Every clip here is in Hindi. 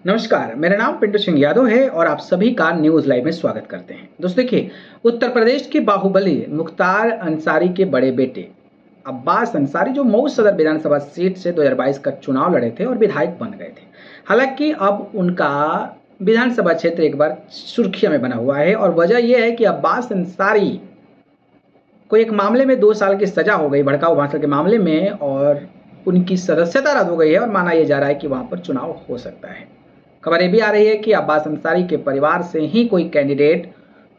नमस्कार, मेरा नाम पिंटू सिंह यादव है और आप सभी का न्यूज लाइव में स्वागत करते हैं। दोस्तों देखिए, उत्तर प्रदेश के बाहुबली मुख्तार अंसारी के बड़े बेटे अब्बास अंसारी जो मऊ सदर विधानसभा सीट से 2022 का चुनाव लड़े थे और विधायक बन गए थे। हालांकि अब उनका विधानसभा क्षेत्र एक बार सुर्खियों में बना हुआ है और वजह यह है कि अब्बास अंसारी को एक मामले में 2 साल की सजा हो गई, भड़काऊ भाषण के मामले में, और उनकी सदस्यता रद्द हो गई है और माना यह जा रहा है कि वहां पर चुनाव हो सकता है। खबर ये भी आ रही है कि अब्बास अंसारी के परिवार से ही कोई कैंडिडेट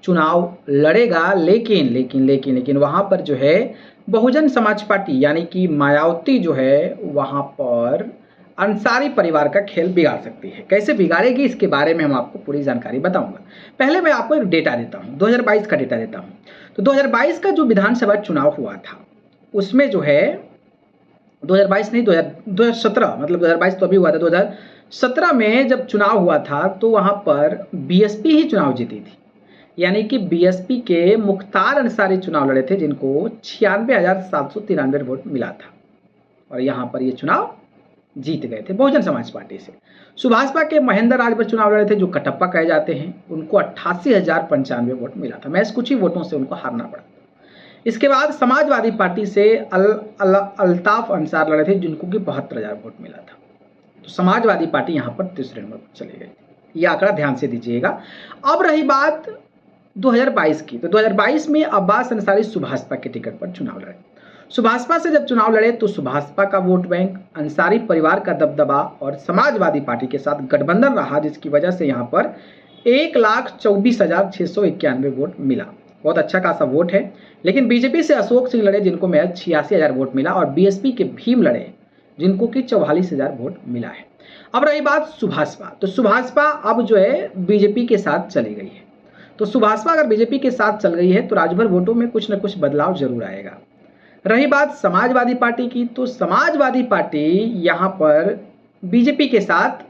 चुनाव लड़ेगा, लेकिन वहां पर जो है बहुजन समाज पार्टी यानी कि मायावती जो है वहां पर अंसारी परिवार का खेल बिगाड़ सकती है। कैसे बिगाड़ेगी, इसके बारे में हम आपको पूरी जानकारी बताऊंगा। पहले मैं आपको एक डेटा देता हूं, 2022 का डेटा देता हूं। तो 2022 का जो विधानसभा चुनाव हुआ था उसमें जो है 2022 नहीं 2017, मतलब 2022 तो अभी हुआ था, 2017 में जब चुनाव हुआ था तो वहां पर बीएसपी ही चुनाव जीती थी। यानी कि बीएसपी के मुख्तार अंसारी चुनाव लड़े थे जिनको 96,793 वोट मिला था और यहां पर ये चुनाव जीत गए थे बहुजन समाज पार्टी से। सुभाषपा के महेंद्र राजभर चुनाव लड़े थे जो कटप्पा कहे जाते हैं, उनको 88,095 वोट मिला था। महज कुछ ही वोटों से उनको हारना पड़ा। इसके बाद समाजवादी पार्टी से अल्ताफ अंसार लड़े थे जिनको कि 72,000 वोट मिला था। तो समाजवादी पार्टी यहां पर तीसरे नंबर पर चली गई थी। यह आंकड़ा ध्यान से दीजिएगा। अब रही बात 2022 की, तो 2022 में अब्बास अंसारी सुभाषपा के टिकट पर चुनाव लड़े। सुभाषपा से जब चुनाव लड़े तो सुभाषपा का वोट बैंक, अंसारी परिवार का दबदबा और समाजवादी पार्टी के साथ गठबंधन रहा, जिसकी वजह से यहां पर 1,24,691 वोट मिला। बहुत अच्छा खासा वोट है। लेकिन बीजेपी से अशोक सिंह लड़े जिनको महज 86,000 वोट मिला और बीएसपी के भीम लड़े जिनको कि 44,000 वोट मिला है। अब रही बात सुभाषपा, तो सुभाषपा अब जो है बीजेपी के साथ चली गई है। तो सुभाषपा अगर बीजेपी के साथ चल गई है तो राजभर वोटों में कुछ न कुछ बदलाव जरूर आएगा। रही बात समाजवादी पार्टी की, तो समाजवादी पार्टी यहां पर बीजेपी के साथ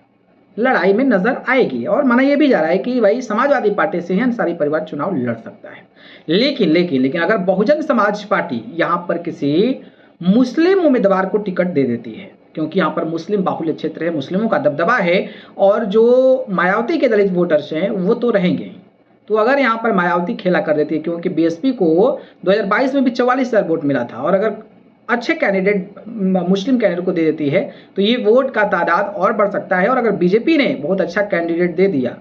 लड़ाई में नजर आएगी और माना यह भी जा रहा है कि भाई समाजवादी पार्टी से ही अंसारी परिवार चुनाव लड़ सकता है। लेकिन अगर बहुजन समाज पार्टी यहां पर किसी मुस्लिम उम्मीदवार को टिकट दे देती है, क्योंकि यहाँ पर मुस्लिम बाहुल्य क्षेत्र है, मुस्लिमों का दबदबा है और जो मायावती के दलित वोटर्स हैं वो तो रहेंगे। तो अगर यहाँ पर मायावती खेला कर देती है, क्योंकि बीएसपी को 2022 में भी 44,000 वोट मिला था, और अगर अच्छे कैंडिडेट मुस्लिम कैंडिडेट को दे देती है तो ये वोट का तादाद और बढ़ सकता है। और अगर बीजेपी ने बहुत अच्छा कैंडिडेट दे दिया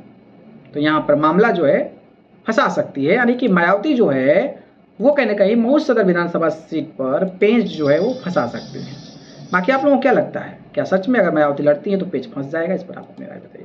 तो यहाँ पर मामला जो है फंसा सकती है। यानी कि मायावती जो है वो कहीं ना कहीं मऊ सदर विधानसभा सीट पर पेंच जो है वो फंसा सकते हैं। बाकी आप लोगों को क्या लगता है, क्या सच में अगर मायावती लड़ती है तो पेंच फंस जाएगा? इस पर आप अपनी राय बताइए।